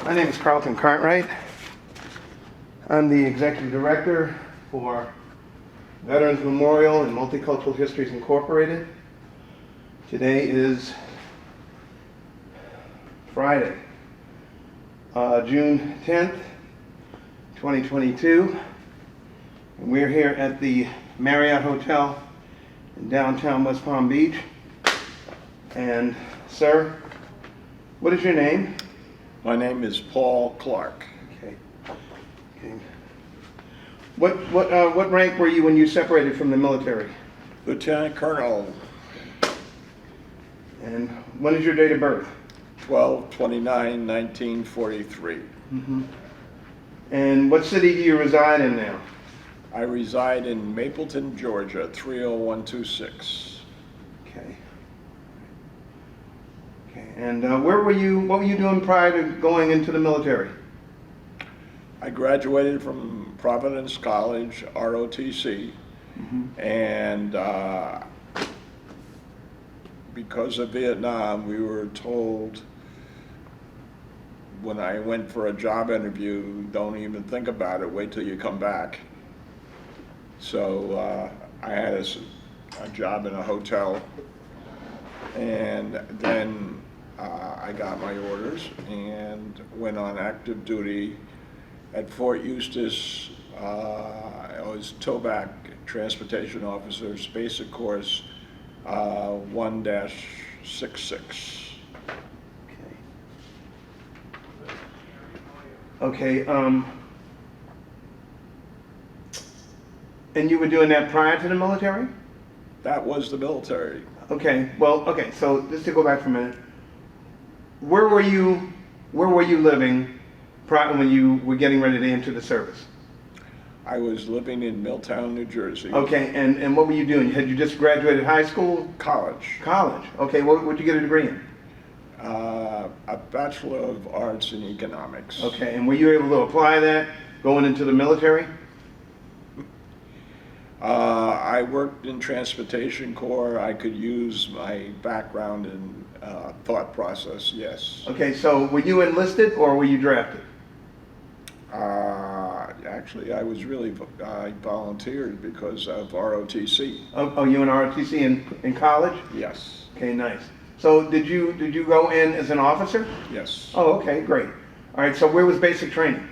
My name is Carlton Cartwright. I'm the Executive Director for Veterans Memorial and Multicultural Histories Incorporated. Today is Friday, June 10th, 2022. And we're here at the Marriott Hotel in downtown West Palm Beach. And sir, what is your name? My name is Paul Clark. Okay. What rank were you when you separated from the military? Lieutenant Colonel, And when is your date of birth? 12/29/1943. And what city do you reside in now? I reside in Mapleton, Georgia, 30126. Okay. Okay. And what were you doing prior to going into the military? I graduated from Providence College, ROTC, and because of Vietnam, we were told when I went for a job interview, don't even think about it, wait till you come back. So I had a job in a hotel, and then I got my orders and went on active duty at Fort Eustis. I was TOBAC Transportation Officers, basic course 1-66. Okay. And you were doing that prior to the military? That was the military. Okay. Well, okay. So just to go back for a minute, where were you living prior when you were getting ready to enter the service? I was living in Milltown, New Jersey. Okay. And what were you doing? Had you just graduated high school? College. College. Okay. What would you get a degree in? A Bachelor of Arts in Economics. Okay. And were you able to apply that going into the military? I worked in Transportation Corps. I could use my background in thought process, yes. Okay. So were you enlisted or were you drafted? Actually, I was I volunteered because of ROTC. Oh, you in ROTC in college? Yes. Okay, nice. So did you go in as an officer? Yes. Oh, okay, great. All right, so where was basic training?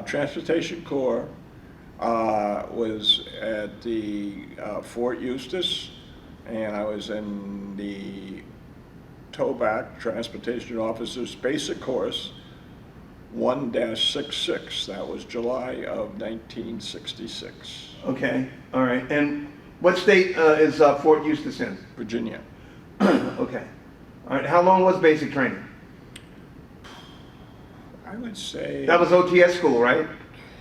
Transportation Corps was at the Fort Eustis, and I was in the TOBAC Transportation Officers Basic Course 1-66. That was July of 1966. Okay, all right. And what state is Fort Eustis in? Virginia. Okay. All right, how long was basic training? I would say... That was OTS school, right?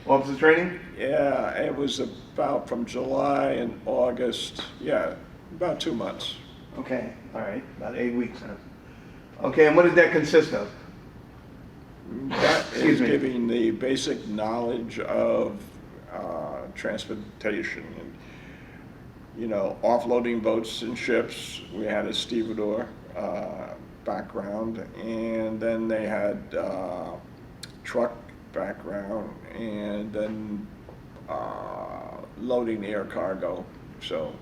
Officer training? Yeah, it was about from July and August, yeah, about 2 months. Okay, all right, about 8 weeks. Huh? Okay, and what did that consist of? That Excuse is me. giving the basic knowledge of transportation and, offloading boats and ships. We had a stevedore background, and then they had truck background, and then loading air cargo. So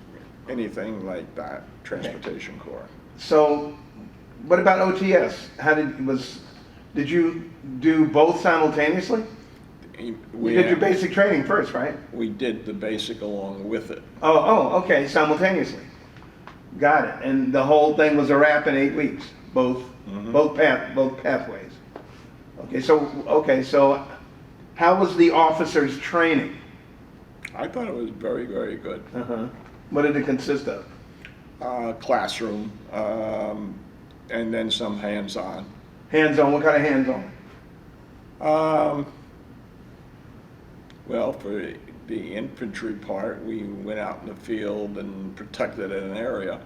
anything like that, Transportation Corps. So what about OTS? Did you do both simultaneously? You did your basic training first, right? We did the basic along with it. Oh, okay, simultaneously. Got it. And the whole thing was a wrap in 8 weeks, both pathways. Okay, so how was the officers' training? I thought it was very, very good. What did it consist of? Classroom, and then some hands-on. Hands-on. What kind of hands-on? Well, for the infantry part, we went out in the field and protected an area.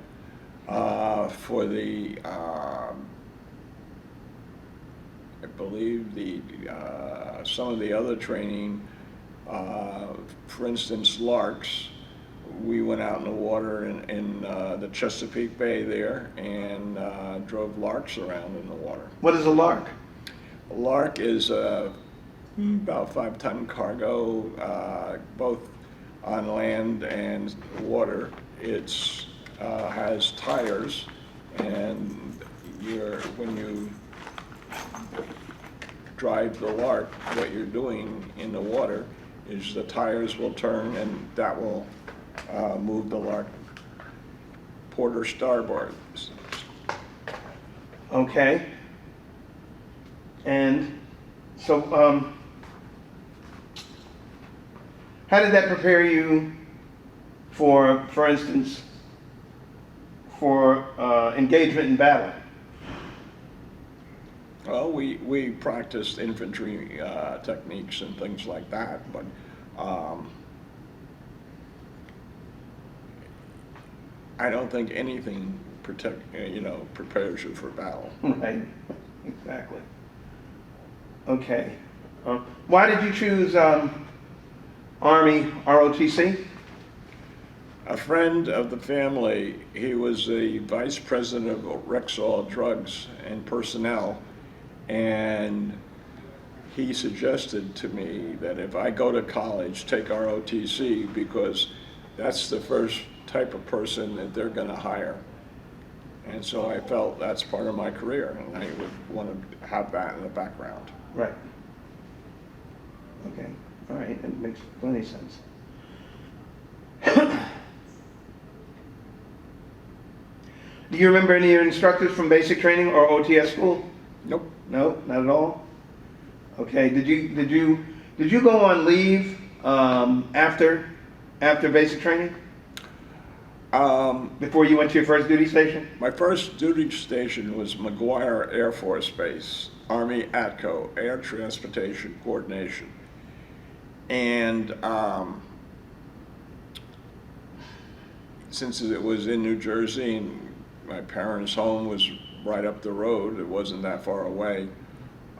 For the, I believe some of the other training, for instance, larks, we went out in the water in the Chesapeake Bay there and drove larks around in the water. What is a lark? Lark is about 5-ton cargo, both on land and water. It's has tires, and when you drive the Lark, what you're doing in the water is the tires will turn, and that will move the Lark port or starboard. Okay. And so, how did that prepare you for instance, for engagement in battle? Well, we practiced infantry techniques and things like that, but I don't think anything prepares you for battle. Right, exactly. Okay. Why did you choose Army ROTC? A friend of the family, he was the vice president of Rexall Drugs and Personnel, and he suggested to me that if I go to college, take ROTC, because that's the first type of person that they're going to hire. And so I felt that's part of my career, and I would want to have that in the background. Right. Okay. All right. That makes plenty of sense. Do you remember any of your instructors from basic training or OTS school? Nope. No, not at all. Okay. Did you go on leave after basic training? Before you went to your first duty station? My first duty station was McGuire Air Force Base, Army ATCO, Air Transportation Coordination. And since it was in New Jersey and my parents' home was right up the road, it wasn't that far away,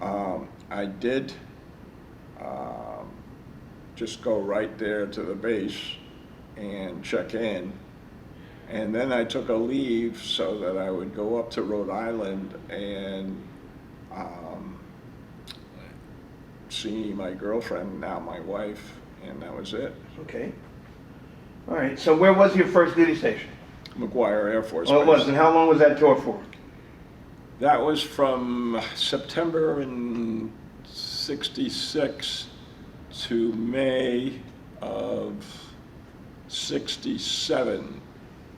I did just go right there to the base and check in. And then I took a leave so that I would go up to Rhode Island and see my girlfriend, now my wife, and that was it. Okay. All right. So where was your first duty station? McGuire Air Force Oh, it Base. was. And how long was that tour for? That was from September in '66 to May of '67.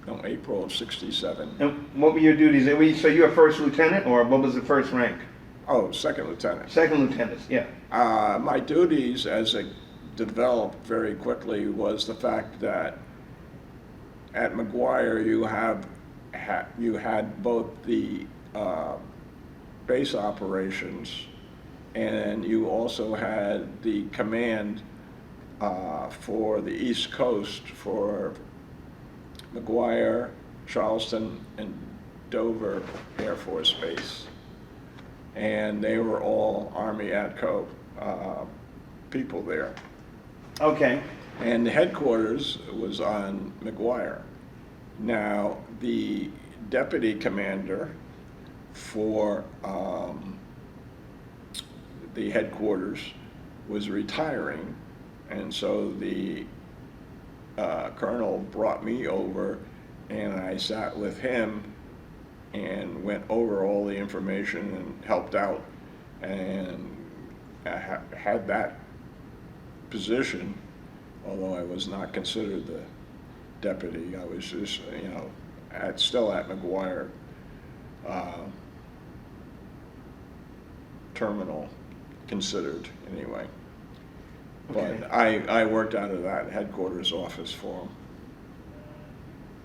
No, April of '67. And what were your duties? So you were first lieutenant, or what was the first rank? Oh, second lieutenant. Second lieutenant, yeah. My duties, as it developed very quickly, was the fact that at McGuire you had both the base operations, and you also had the command for the East Coast for McGuire, Charleston, and Dover Air Force Base. And they were all Army ATCO people there. Okay. And the headquarters was on McGuire. Now, the deputy commander for the headquarters was retiring, and so the colonel brought me over, and I sat with him and went over all the information and helped out, and I had that position, although I was not considered the deputy. I was just, still at McGuire terminal, considered anyway. Okay. But I worked out of that headquarters office for him.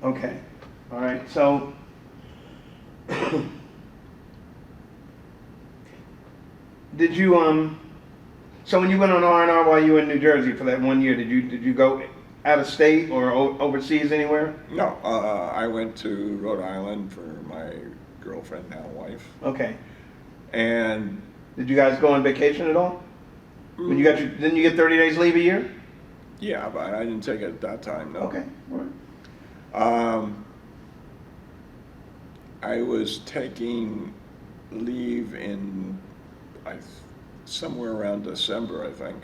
Okay. All right. So did you so when you went on R&R while you were in New Jersey for that 1 year, did you go out of state or overseas anywhere? No, I went to Rhode Island for my girlfriend, now wife. Okay. And Did you guys go on vacation at all? When you didn't you get 30 days leave a year? yeah, but I didn't take it at that time, no. Okay. All right. I was taking leave in somewhere around December, I think.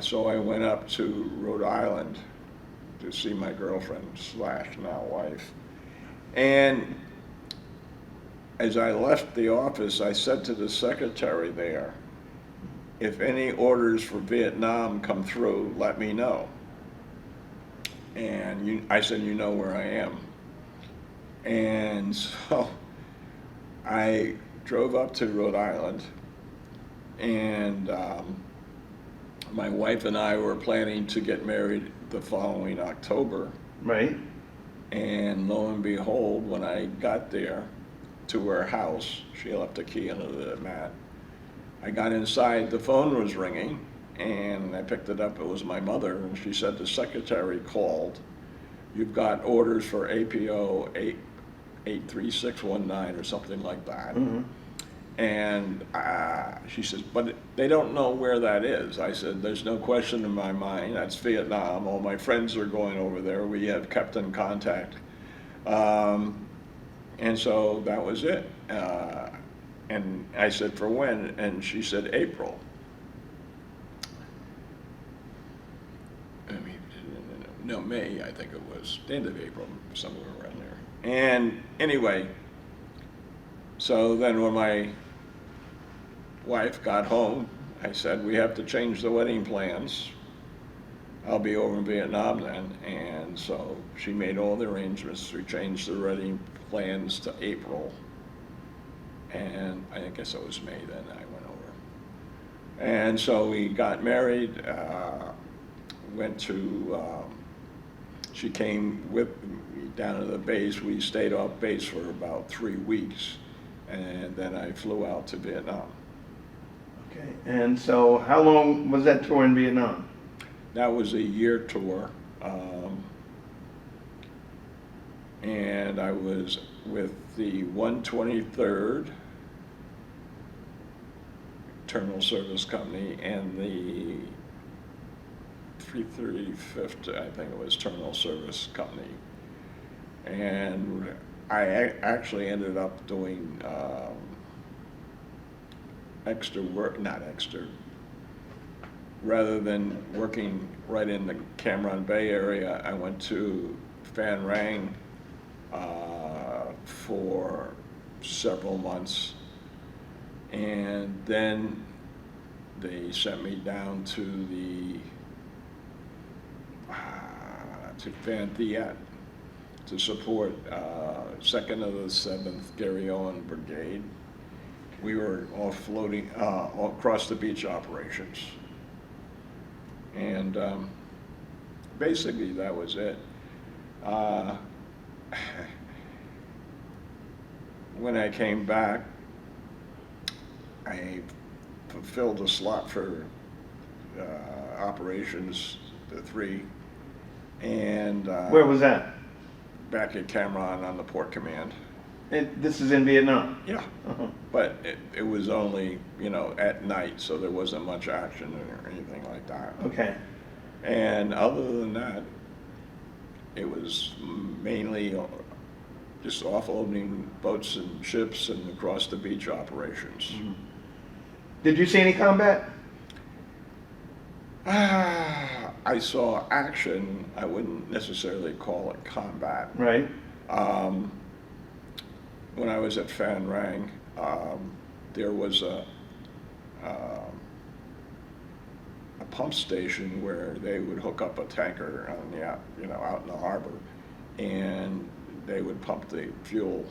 So I went up to Rhode Island to see my girlfriend slash now wife. And as I left the office, I said to the secretary there, if any orders for Vietnam come through, let me know. And I said, you know where I am. And so I drove up to Rhode Island, and my wife and I were planning to get married the following October. Right. And lo and behold, when I got there to her house, she left a key under the mat. I got inside, the phone was ringing, and I picked it up. It was my mother, and she said the secretary called. You've got orders for APO 83619 or something like that. Mm-hmm. And she says, but they don't know where that is. I said, there's no question in my mind. That's Vietnam. All my friends are going over there. We have kept in contact. And so that was it. And I said, for when? And she said, April. I mean, no, May, I think it was. The end of April, somewhere around there. And anyway, so then when my wife got home, I said, we have to change the wedding plans. I'll be over in Vietnam then. And so she made all the arrangements. We changed the wedding plans to April. And I guess it was May then I went over. And so we got married, went to, she came with me down to the base. We stayed off base for about 3 weeks. And then I flew out to Vietnam. Okay. And so how long was that tour in Vietnam? That was a year tour. And I was with the 123rd Terminal Service Company and the 335th, I think it was, Terminal Service Company. And I actually ended up doing extra work, not extra, rather than working right in the Cam Ranh Bay area, I went to Phan Rang for several months, and then they sent me down to the to Van Thiet to support 2nd of the 7th Gary Owen Brigade. We were all floating all across the beach operations, and basically that was it. When I came back, I fulfilled a slot for operations, the 3, and Where was that? back at Cam Ranh on the Port Command. This is in Vietnam? Yeah, Uh-huh. but it was only, at night, so there wasn't much action or anything like that. Okay. And other than that, it was mainly just offloading boats and ships and across the beach operations. Mm-hmm. Did you see any combat? I saw action. I wouldn't necessarily call it combat. Right. When I was at Phan Rang, there was a pump station where they would hook up a tanker on the out in the harbor, and they would pump the fuel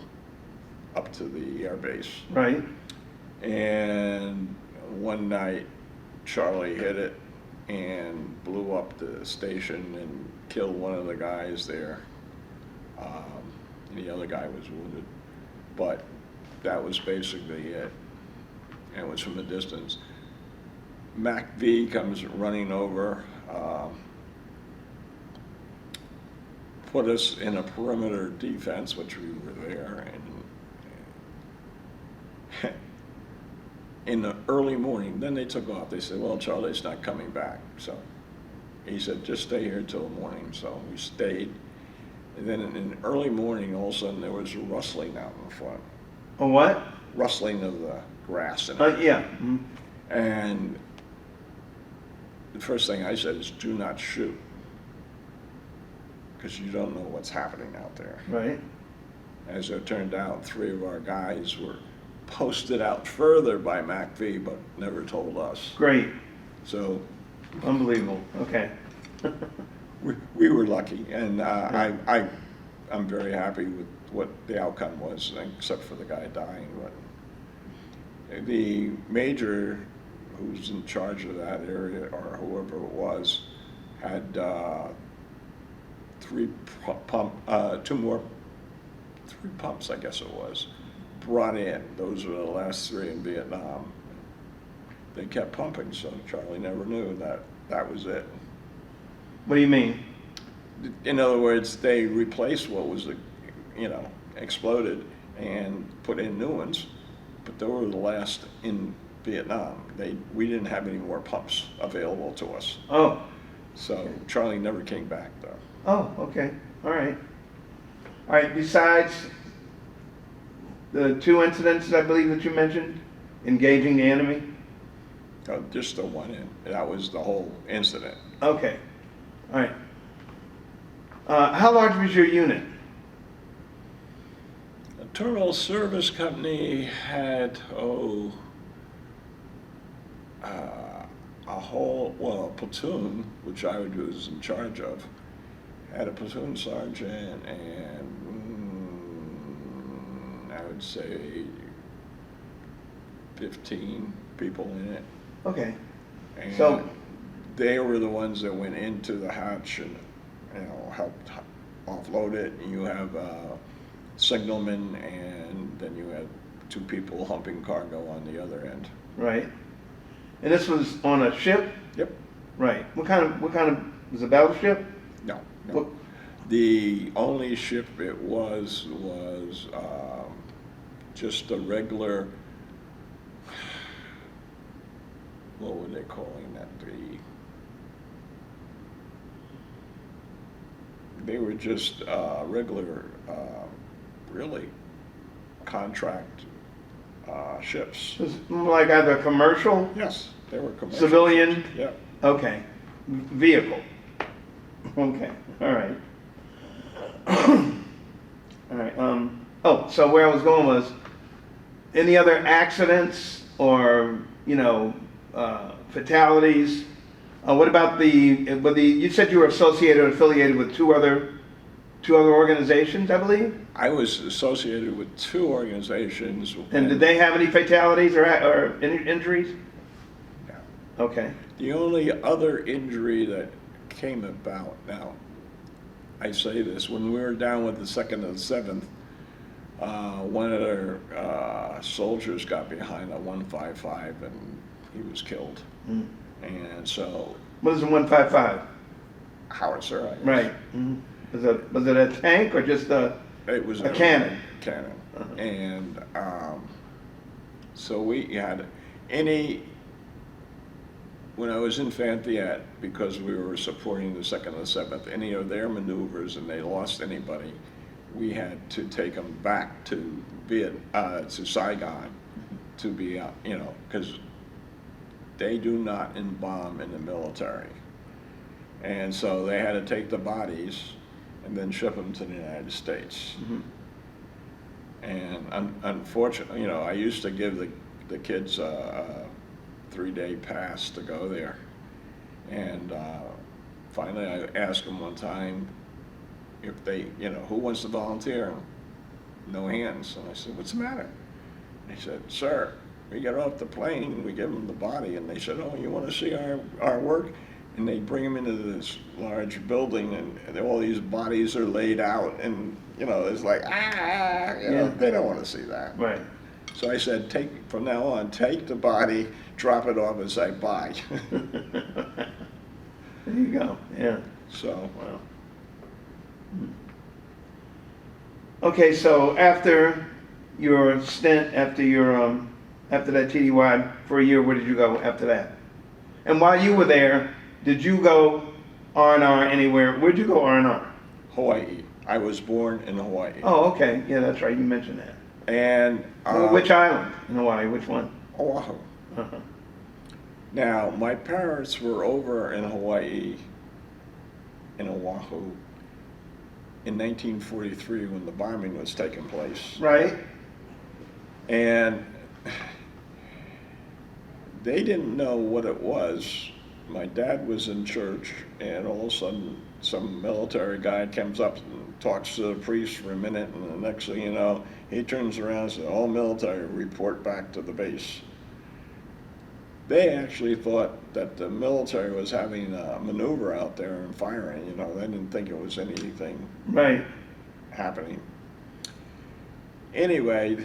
up to the air base. Right. And one night, Charlie hit it and blew up the station and killed one of the guys there. The other guy was wounded, but that was basically it. And it was from a distance. Mac V comes running over, put us in a perimeter defense, which we were there, and in the early morning, then they took off. They said, well, Charlie's not coming back. So he said, just stay here till the morning. So we stayed. And then in the early morning, all of a sudden, there was a rustling out in front. A what? Rustling of the grass and everything. Yeah. Mhm. And the first thing I said is, do not shoot, because you don't know what's happening out there. Right. As it turned out, 3 of our guys were posted out further by MACV, but never told us. Great. So Unbelievable. Okay. we were lucky, and I'm very happy with what the outcome was, except for the guy dying. But the major who's in charge of that area, or whoever it was, had 3 pumps, I guess it was, brought in. Those were the last 3 in Vietnam. They kept pumping, so Charlie never knew that was it. What do you mean? In other words, they replaced what was, exploded and put in new ones, but they were the last in Vietnam. We didn't have any more pumps available to us. Oh. So Charlie never came back, though. Oh, okay. All right. All right. Besides the 2 incidents, I believe that you mentioned, engaging the enemy. Just the one in. That was the whole incident. Okay. All right. How large was your unit? The Terminal Service Company had, a platoon, which I was in charge of, had a platoon sergeant and I would say 15 people in it. Okay. And So they were the ones that went into the hatch and, helped offload it. And you have signalmen, and then you had 2 people humping cargo on the other end. right. And this was on a ship? Yep. Right. What kind of was it a battleship? No. What, The only ship it was just a regular, what were they calling that? They were just regular, really contract ships. it was like either commercial, Yes, they were commercial. civilian? Yeah. Okay. Vehicle. Okay. All right. All right. So where I was going was, any other accidents or fatalities? What about you said you were associated or affiliated with two other organizations, I believe? I was associated with 2 organizations. And did they have any fatalities or any injuries? Yeah. Okay. The only other injury that came about, now, I say this, when we were down with the 2nd and 7th, one of their soldiers got behind a 155 and he was killed. Mm. And so, What is a 155? howitzer, I guess. Right. Mm. Was it a tank or just a It was a cannon? Cannon. Uh-huh. And so we had when I was in Fayette, because we were supporting the 2nd and 7th, any of their maneuvers and they lost anybody, we had to take them back to Saigon to be, because they do not embalm in the military. And so they had to take the bodies and then ship them to the United States. Mm-hmm. And unfortunately, I used to give the kids a 3-day pass to go there. And finally I asked them one time if they, who wants to volunteer? And no hands. And I said, what's the matter? And he said, sir, we get off the plane, we give them the body, and they said, oh, you want to see our work? And they bring them into this large building, and all these bodies are laid out, and it's like they don't want to see that. Right. So I said, from now on, take the body, drop it off, and say bye. There you go. Yeah. So Wow. Okay, so after your stint, after that TDY for a year, where did you go after that? And while you were there, did you go R&R anywhere? Where'd you go R&R? Hawaii. I was born in Hawaii. Oh, okay. Yeah, that's right. You mentioned that. And Which island in Hawaii? Which one? Oahu. Uh-huh. Now, my parents were over in Hawaii, in Oahu, in 1943 when the bombing was taking place. Right? And they didn't know what it was. My dad was in church, and all of a sudden, some military guy comes up and talks to the priest for a minute, and the next thing you know, he turns around and says, all military report back to the base. They actually thought that the military was having a maneuver out there and firing, you know, they didn't think it was anything Right. happening. Anyway,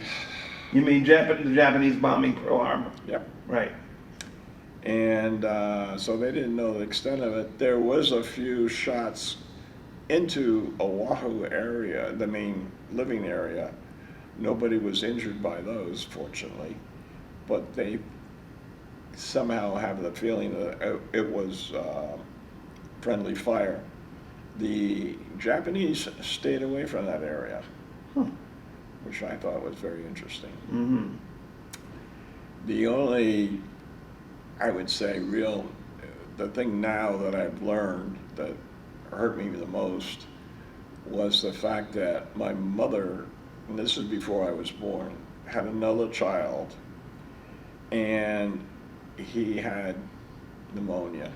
You mean the Japanese bombing Pearl Harbor? yep. Right. And so they didn't know the extent of it. There was a few shots into Oahu area, the main living area. Nobody was injured by those, fortunately, but they somehow have the feeling that it was friendly fire. The Japanese stayed away from that area, Huh. which I thought was very interesting. Mm-hmm. The only, I would say, the thing now that I've learned that hurt me the most was the fact that my mother, and this is before I was born, had another child, and he had pneumonia,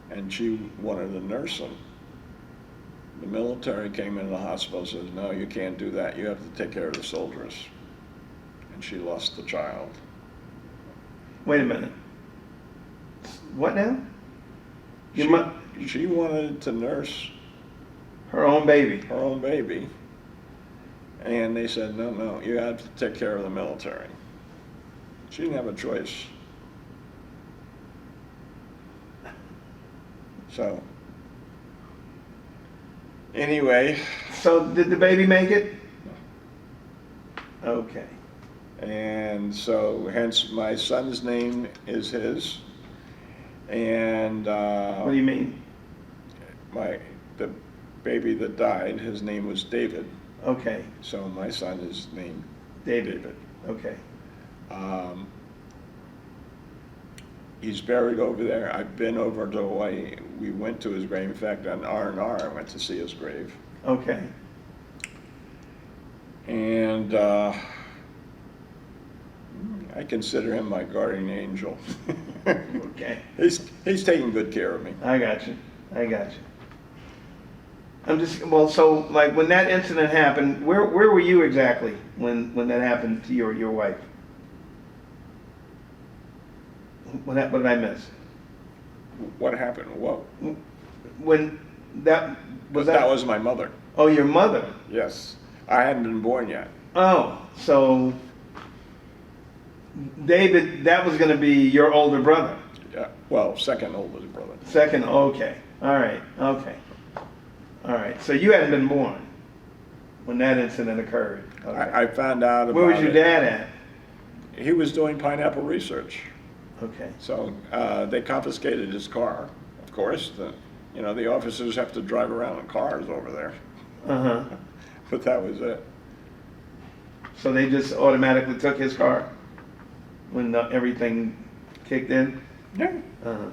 and she wanted to nurse him. The military came into the hospital and says, no, you can't do that. You have to take care of the soldiers. And she lost the child. Wait a minute. What now? She wanted to nurse Her own baby. her own baby, and they said, no, you have to take care of the military. She didn't have a choice. So, anyway, So did the baby make it? Okay. and so hence my son's name is his, and What do you mean? the baby that died, his name was David, Okay. so my son is named David. David. Okay. He's buried over there. I've been over to Hawaii. We went to his grave. In fact, on R&R, I went to see his grave. Okay. And I consider him my guardian angel. Okay. He's taking good care of me. I got you. So like when that incident happened, where were you exactly when that happened to your wife? What did I miss? What happened? Well, When that that was my mother. Oh, your mother. Yes. I hadn't been born yet. Oh, so David, that was going to be your older brother. Yeah. Well, second oldest brother. Second, okay. All right. So you hadn't been born when that incident occurred. Okay. I found out about it. Where was your dad at? He was doing pineapple research. Okay. So they confiscated his car, of course. The officers have to drive around in cars over there. Uh-huh. But that was it. So they just automatically took his car when everything kicked in? Yeah. Uh-huh.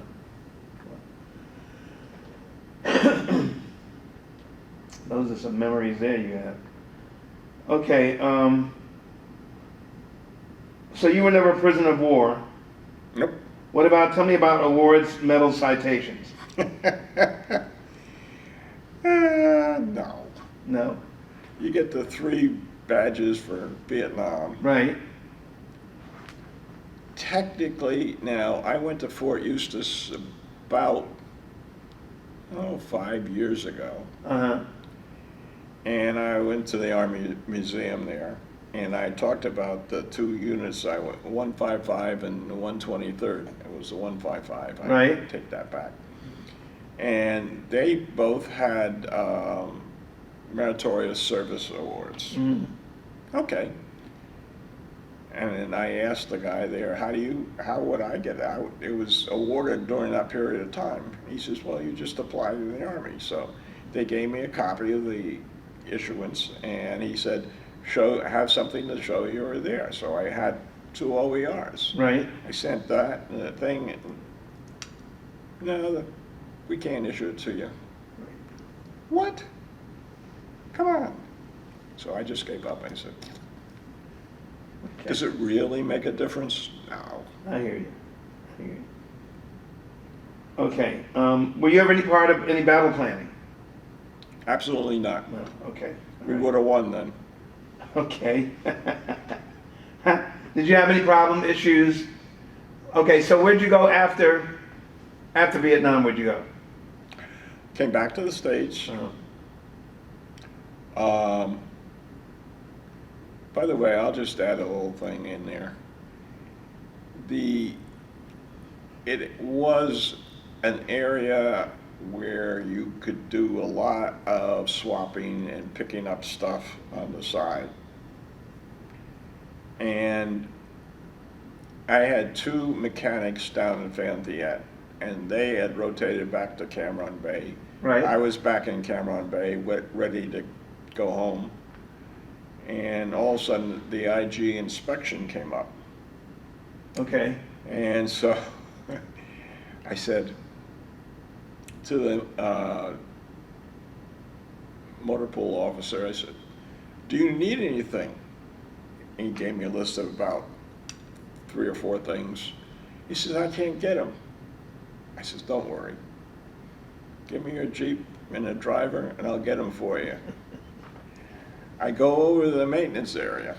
Those are some memories there you have. Okay, so you were never a prisoner of war. Nope. Tell me about awards, medals, citations. No. No? You get the 3 badges for Vietnam. Right. Technically, now, I went to Fort Eustis about, 5 years ago. Uh-huh. And I went to the Army Museum there, and I talked about the 2 units I went, 155 and the 123rd. It was the 155. Right. Take that back. And they both had meritorious service awards. Mm. Okay. And then I asked the guy there, how would I get out? It was awarded during that period of time. He says, well, you just apply to the Army. So they gave me a copy of the issuance, and he said, have something to show you were there. So I had to OERs. Right. I sent that and the thing, and, no, we can't issue it to you. What? Come on. So I just gave up. I said, Okay. does it really make a difference? No. I hear you. I hear you. Okay. Were you ever any part of any battle planning? Absolutely not. No. Okay. All We right. would have won then. Okay. Did you have any problem issues? Okay, so where'd you go after Vietnam? Where'd you go? Came back to the States. By the way, I'll just add a little thing in there. It was an area where you could do a lot of swapping and picking up stuff on the side. And I had two mechanics down in Fayette, and they had rotated back to Cameron Bay. Right. I was back in Cameron Bay, ready to go home. And all of a sudden, the IG inspection came up. Okay. And so I said to the motor pool officer, I said, do you need anything? And he gave me a list of about 3 or 4 things. He says, I can't get them. I says, don't worry. Give me your Jeep and a driver and I'll get them for you. I go over to the maintenance area.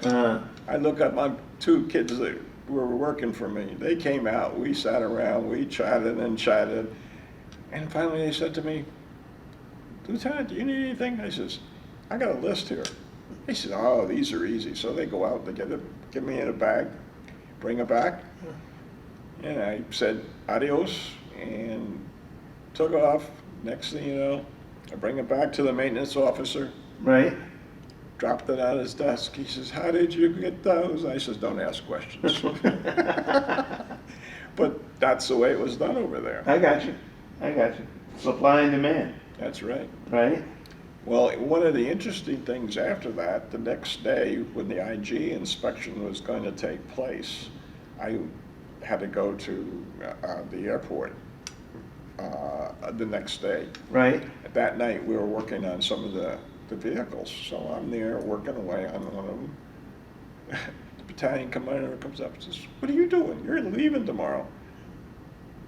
I look up my 2 kids that were working for me. They came out, we sat around, we chatted and chatted. And finally they said to me, Lieutenant, do you need anything? I says, I got a list here. He said, oh, these are easy. So they go out, they get me in a bag, bring it back. And I said, adios, and took off. Next thing you know, I bring it back to the maintenance officer. Right. Dropped it on his desk. He says, how did you get those? I says, don't ask questions. But that's the way it was done over there. I got you. I got you. Supply and demand. That's right. Right. Well, one of the interesting things after that, the next day when the IG inspection was going to take place, I had to go to the airport the next day. Right. That night we were working on some of the vehicles, so I'm there working away on one of them. The battalion commander comes up and says, what are you doing? You're leaving tomorrow.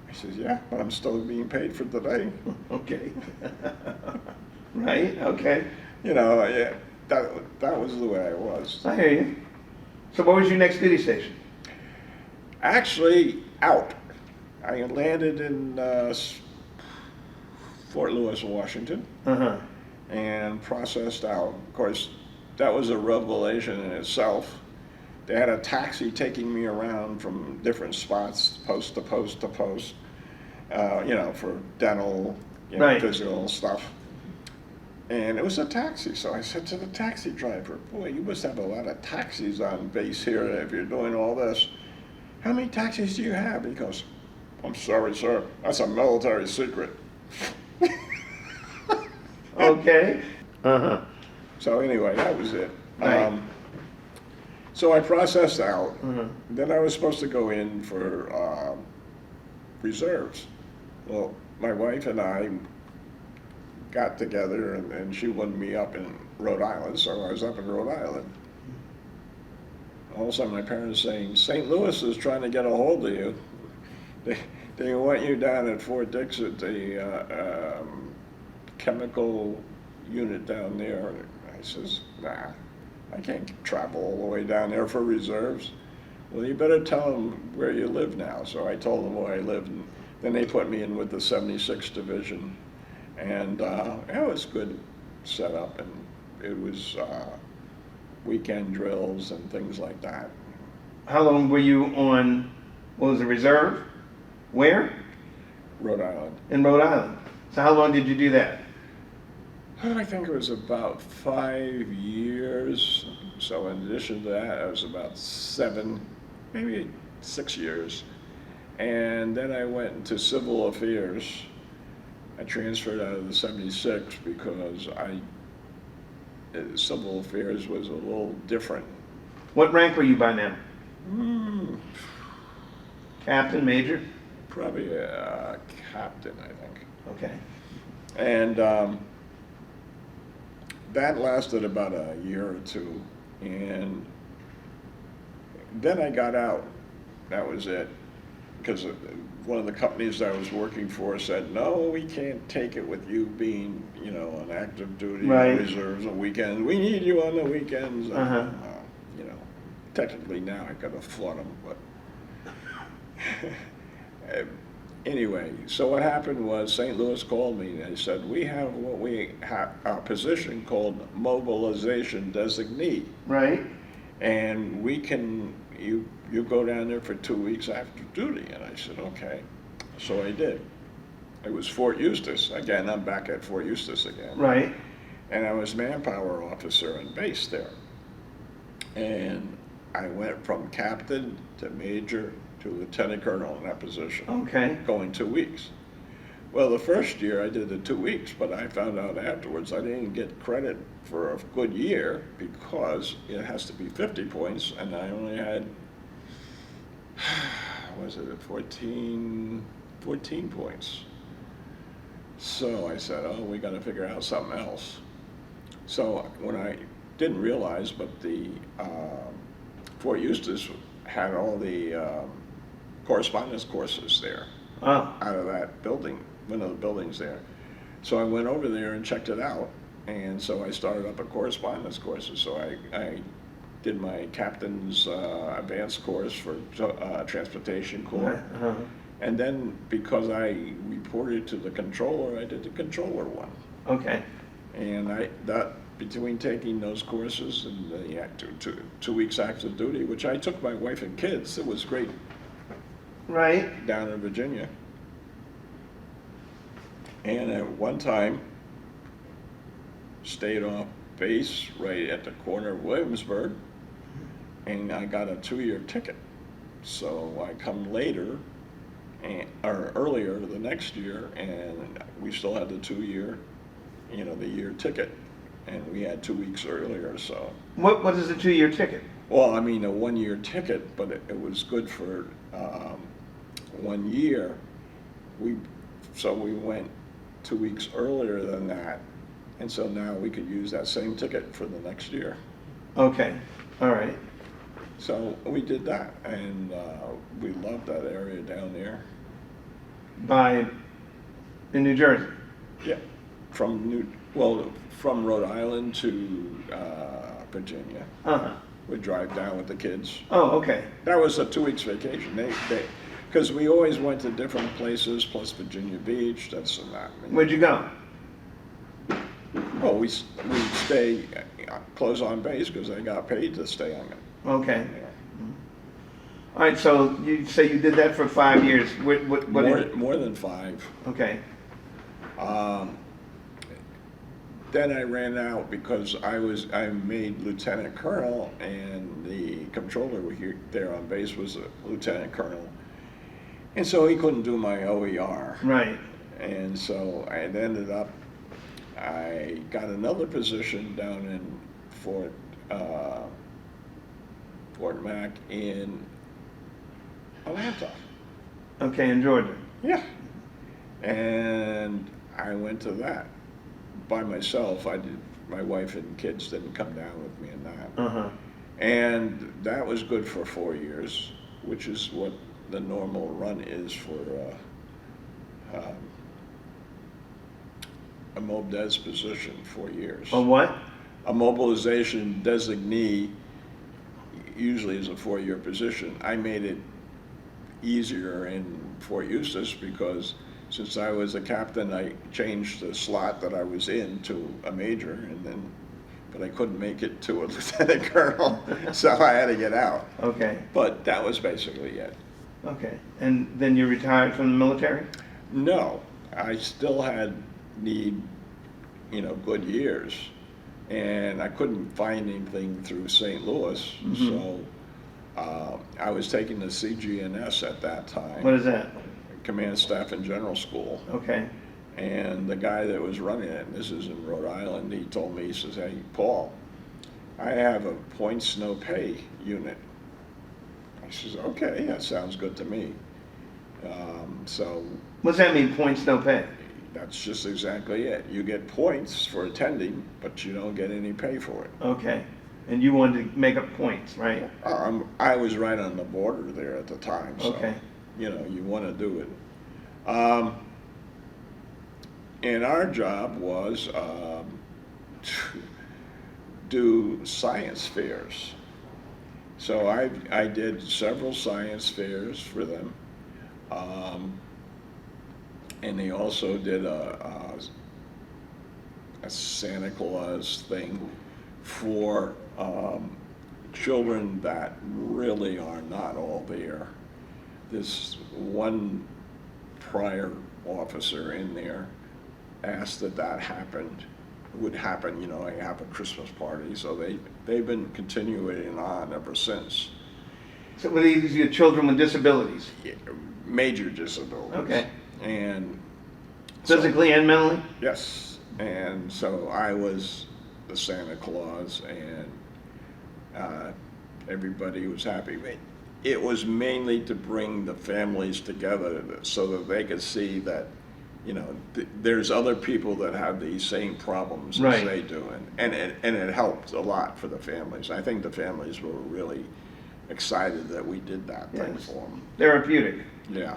I says, yeah, but I'm still being paid for today. Okay. Right. Okay. You know, yeah, that was the way I was. I hear you. So what was your next duty station? Actually, out. I landed in Fort Lewis, Washington, and processed out. Of course, that was a revelation in itself. They had a taxi taking me around from different spots, post to post to post, you know, for dental, you know, Right. physical stuff. And it was a taxi, so I said to the taxi driver, boy, you must have a lot of taxis on base here if you're doing all this. How many taxis do you have? He goes, I'm sorry, sir, that's a military secret. Okay. So anyway, that was it. Right. So I processed out. Then I was supposed to go in for reserves. Well, my wife and I got together and she wanted me up in Rhode Island, so I was up in Rhode Island. All of a sudden my parents saying, St. Louis is trying to get a hold of you. They want you down at Fort Dix at the chemical unit down there. I says, nah, I can't travel all the way down there for reserves. Well, you better tell them where you live now. So I told them where I lived, and then they put me in with the 76th Division. And it was good setup, and it was weekend drills and things like that. How long were you on, what was it, reserve? Where? Rhode Island. In Rhode Island. So how long did you do that? I think it was about 5 years. So in addition to that, it was about 7, maybe 6 years. And then I went into civil affairs. I transferred out of the 76 because civil affairs was a little different. What rank were you by then? Mm, Captain, major? probably a captain, I think. Okay. And that lasted about a year or two. And then I got out. That was it. Because one of the companies I was working for said, no, we can't take it with you being, on active duty, Right. reserves on weekends. We need you on the weekends. And, Uh-huh. technically now I could afford them, but anyway, so what happened was St. Louis called me and they said, we have what we have a position called mobilization designee. Right. And we can, you go down there for 2 weeks after duty. And I said, okay. So I did. It was Fort Eustis. Again, I'm back at Fort Eustis again. Right. And I was manpower officer and base there. And I went from captain to major to lieutenant colonel in that position. Okay. Going 2 weeks. Well, the first year I did the 2 weeks, but I found out afterwards I didn't get credit for a good year because it has to be 50 points, and I only had, was it 14 points. So I said, oh, we got to figure out something else. So when I didn't realize, but the Fort Eustis had all the correspondence courses there. Oh. Out of that building, one of the buildings there. So I went over there and checked it out, and so I started up a correspondence courses. So I did my captain's advanced course for transportation corps. Uh-huh. And then because I reported to the controller, I did the controller one. Okay. And that between taking those courses and the 2 weeks active duty, which I took my wife and kids, it was great. Right. Down in Virginia. And at one time, stayed off base right at the corner of Williamsburg, and I got a 2-year ticket. So I come later, or earlier the next year, and we still had the 2-year, the year ticket, and we had 2 weeks earlier, so. What is a 2-year ticket? Well, I mean, a 1-year ticket, but it was good for 1 year. So we went 2 weeks earlier than that, and so now we could use that same ticket for the next year. Okay. All right. So we did that, and we loved that area down there. In New Jersey? Yeah, from Rhode Island to Virginia. Uh-huh. We'd drive down with the kids. Oh, okay. That was a 2 weeks vacation. Because we always went to different places, plus Virginia Beach, that's and that. Where'd you go? Oh, we'd stay close on base because I got paid to stay on it. Okay. All right, so you say you did that for 5 years. What More than 5. Okay. Then I ran out because I made lieutenant colonel, and the controller there on base was a lieutenant colonel, and so he couldn't do my OER. Right. And so I got another position down in Fort Mac in Atlanta. Okay, in Georgia. Yeah. And I went to that by myself. My wife and kids didn't come down with me in that. Uh-huh. And that was good for 4 years, which is what the normal run is for a mob des position, 4 years. A what? A mobilization designee usually is a 4-year position. I made it easier in Fort Eustis because since I was a captain, I changed the slot that I was in to a major, but I couldn't make it to a lieutenant colonel, so I had to get out. Okay. But that was basically it. Okay. And then you retired from the military? No, I still had good years, and I couldn't find anything through St. Louis, so I was taking the CGNS at that time. What is that? Command Staff and General School. Okay. And the guy that was running it, and this is in Rhode Island, he told me, he says, hey, Paul, I have a points no pay unit. I says, okay, that sounds good to me. So What does that mean, points, no pay? that's just exactly it. You get points for attending, but you don't get any pay for it. Okay. And you wanted to make up points, right? I was right on the border there at the time, so, Okay. you know, you want to do it. And our job was to do science fairs. So I did several science fairs for them. And they also did a Santa Claus thing for children that really are not all there. This one prior officer in there asked that would happen, you know, I have a Christmas party, so they've been continuing on ever since. So were these your children with disabilities? Yeah, major disabilities. Okay. And Physically and mentally? yes, and so I was the Santa Claus, and everybody was happy. It was mainly to bring the families together so that they could see that, you know, there's other people that have these same problems Right. as they do, and it helped a lot for the families. I think the families were really excited that we did that thing Yes. for them. Therapeutic, Yeah.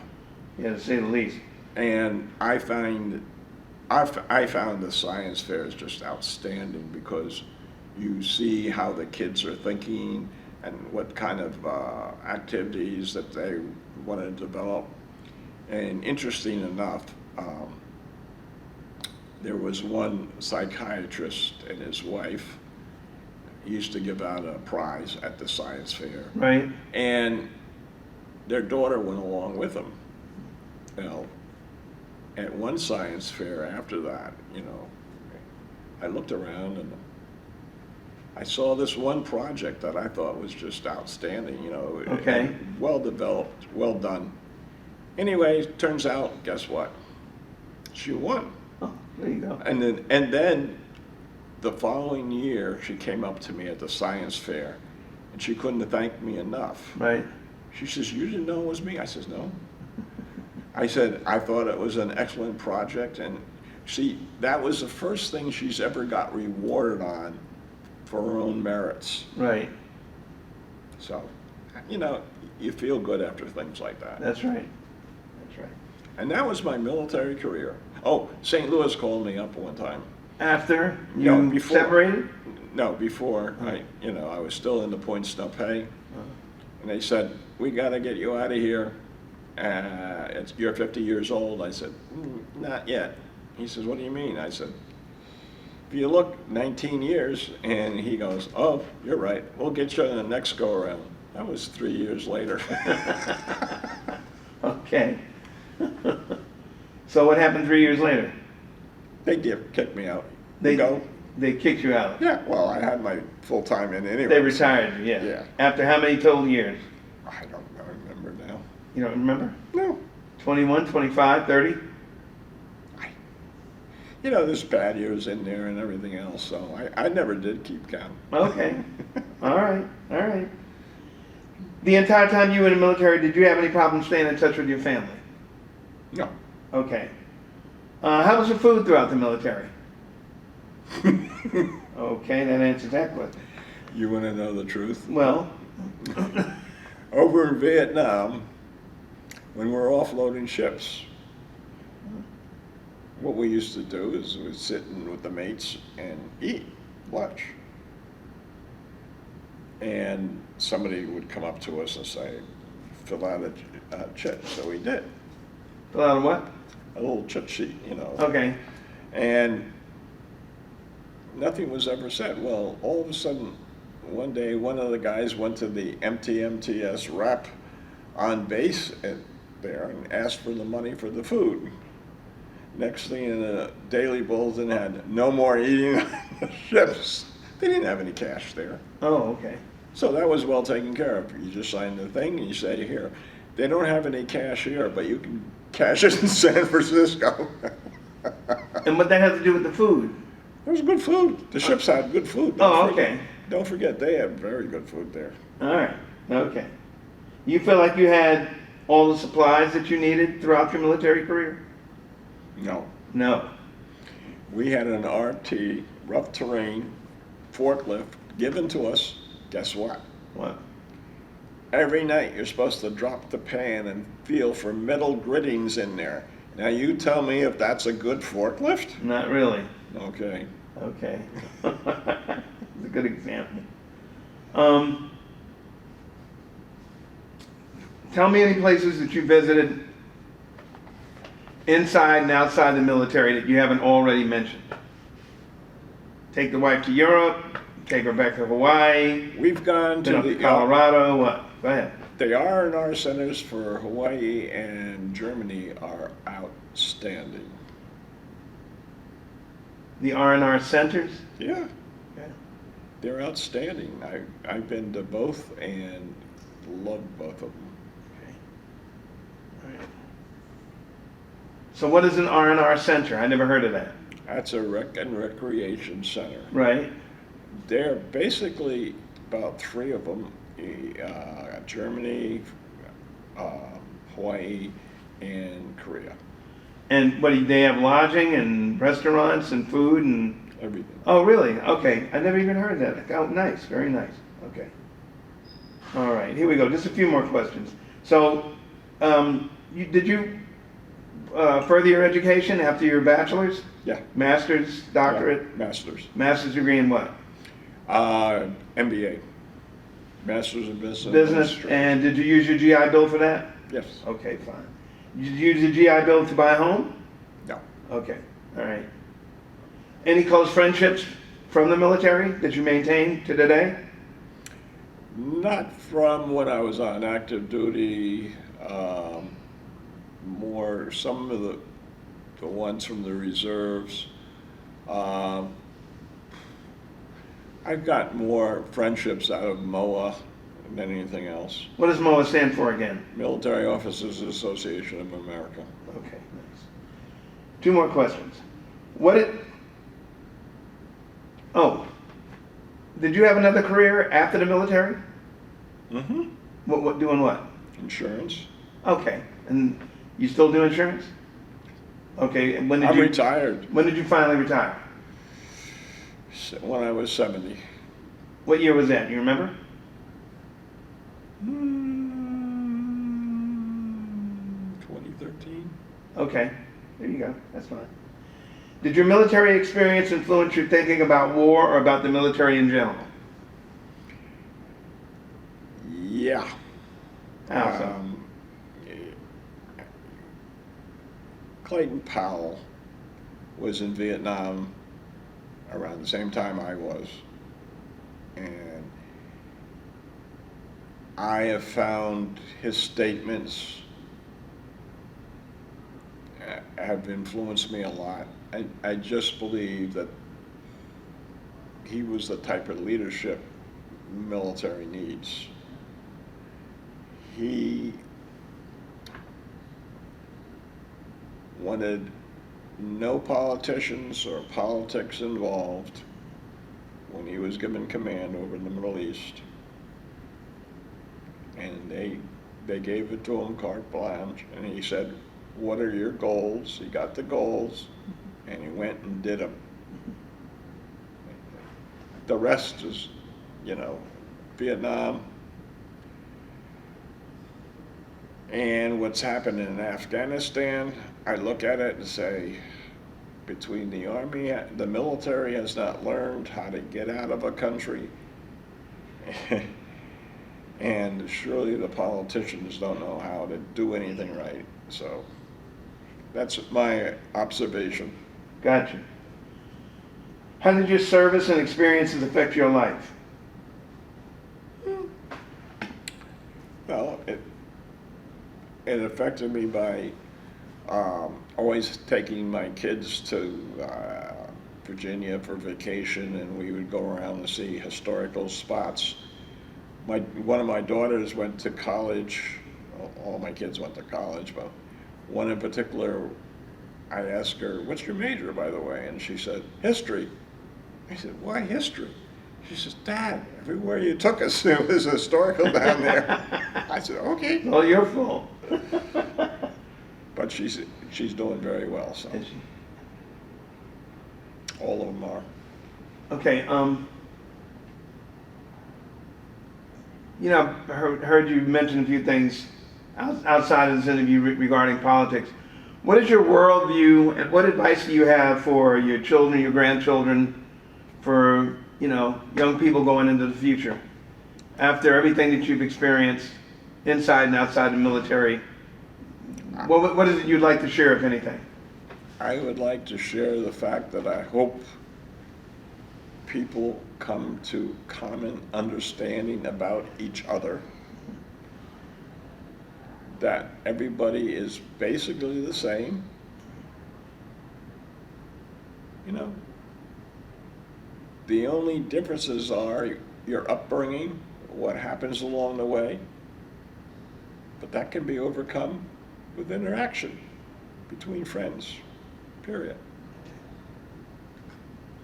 yeah, to say the least. And I found the science fairs just outstanding because you see how the kids are thinking and what kind of activities that they want to develop. And interesting enough, there was one psychiatrist and his wife used to give out a prize at the science fair. Right? And their daughter went along with them. You know, at one science fair after that, you know, I looked around and I saw this one project that I thought was just outstanding, you know. Okay. And well developed, well done. Anyway, turns out, guess what? She won. Oh, there you go. And then the following year, she came up to me at the science fair, and she couldn't thank me enough. Right? She says, "You didn't know it was me?" I says, "No." I said, "I thought it was an excellent project," and that was the first thing she's ever got rewarded on for her own merits. Right. So, you know, you feel good after things like that. That's right. That's right. And that was my military career. Oh, St. Louis called me up one time. After No, you before. separated? No, before. Oh. I was still in the points no pay. Uh, And they said, "We got to get you out of here. You're 50 years old." I said, "Not yet." He says, "What do you mean?" I said, "If you look, 19 years. And he goes, "Oh, you're right. We'll get you in the next go around." That was 3 years later. Okay. So what happened 3 years later? They kicked me out. They Go. They kicked you out. Yeah, well, I had my full time in anyway. They retired you, yeah. Yeah. After how many total years? I don't remember now. You don't remember? No. 21, 25, 30? You know, there's bad years in there and everything else, so I never did keep count. Okay. All right. All right. The entire time you were in the military, did you have any problems staying in touch with your family? No. Okay. How was the food throughout the military? Okay, that answers that question. You want to know the truth? Well, Over in Vietnam, when we're offloading ships, what we used to do is we'd sit with the mates and eat lunch. And somebody would come up to us and say, "Fill out a chit." So we did. fill out a what? A little chit sheet, you know. Okay. And nothing was ever said. Well, all of a sudden, one day, one of the guys went to the MTMTS rep on base there and asked for the money for the food. Next thing in the daily bulletin had no more eating on the ships. They didn't have any cash there. Oh, okay. So that was well taken care of. You just signed the thing and you say, "Here, they don't have any cash here, but you can cash it in San Francisco." And what that has to do with the food? It was good food. The ships had good food. Oh, okay. Don't forget, they had very good food there. All right. Okay. You feel like you had all the supplies that you needed throughout your military career? No. No. We had an RT, rough terrain, forklift given to us. Guess what? What? Every night you're supposed to drop the pan and feel for metal grittings in there. Now you tell me if that's a good forklift? Not really. Okay. Okay. It's a good example. Tell me any places that you visited inside and outside the military that you haven't already mentioned. Take the wife to Europe, take her back to Hawaii, We've gone been to up to the Colorado, what? Go ahead. The R&R centers for Hawaii and Germany are outstanding. The R&R centers? Yeah, Okay. they're outstanding. I've been to both and love both of them. Okay. All right. So what is an R&R center? I never heard of that. That's a rec and recreation center. Right. They're basically about three of them, Germany, Hawaii, and Korea. And what, do they have lodging and restaurants and food and... Everything. Oh, really? Okay. I never even heard that. Oh, nice. Very nice. Okay. All right. Here we go. Just a few more questions. So, did you further your education after your bachelor's? Yeah. Master's, doctorate? Yeah, master's. Master's degree in what? MBA. Master's in Business. Business. Administration. And did you use your GI Bill for that? Yes. Okay, fine. Did you use the GI Bill to buy a home? No. Okay. All right. Any close friendships from the military that you maintain to today? Not from when I was on active duty. More some of the ones from the reserves. I've got more friendships out of MOA than anything else. What does MOA stand for again? Military Officers Association of America. Okay, nice. Two more questions. Did you have another career after the military? Mm-hmm. What doing what? Insurance. Okay, and you still do insurance? Okay, and I'm retired. When did you finally retire? When I was 70. What year was that? You remember? 2013. Okay, there you go. That's fine. Did your military experience influence your thinking about war or about the military in general? Yeah. How so? Clayton Powell was in Vietnam around the same time I was. And I have found his statements have influenced me a lot. I just believe that he was the type of leadership military needs. He wanted no politicians or politics involved when he was given command over the Middle East. And they gave it to him carte blanche, and he said, what are your goals? He got the goals, and he went and did them. The rest is, Vietnam. And what's happened in Afghanistan, I look at it and say, between the army, the military has not learned how to get out of a country, and surely the politicians don't know how to do anything right. So that's my observation. Gotcha. How did your service and experiences affect your life? Well, it affected me by always taking my kids to Virginia for vacation, and we would go around to see historical spots. One of my daughters went to college. All my kids went to college, but one in particular, I asked her, what's your major, by the way? And she said, history. I said, why history? She says, Dad, everywhere you took us, it was historical down there. I said, okay. All your fault. But she's doing very well, so Is she? all of them are. Okay, you know, I heard you mention a few things outside of this interview regarding politics. What is your worldview, and what advice do you have for your children, your grandchildren, for, you know, young people going into the future? After everything that you've experienced inside and outside the military, what is it you'd like to share, if anything? I would like to share the fact that I hope people come to common understanding about each other, that everybody is basically the same. You know, the only differences are your upbringing, what happens along the way, but that can be overcome with interaction between friends, period.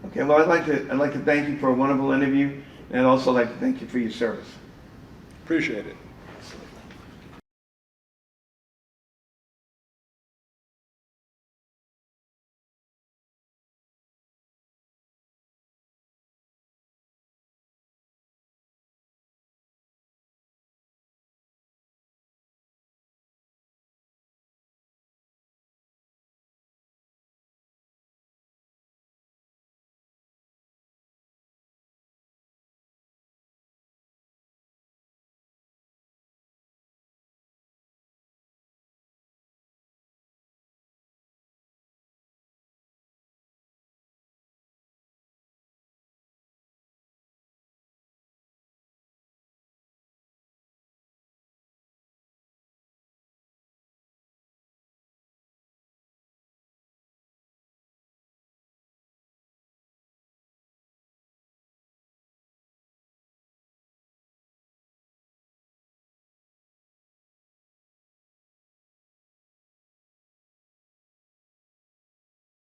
Okay, well, I'd like to thank you for a wonderful interview, and I'd also like to thank you for your service. Appreciate it.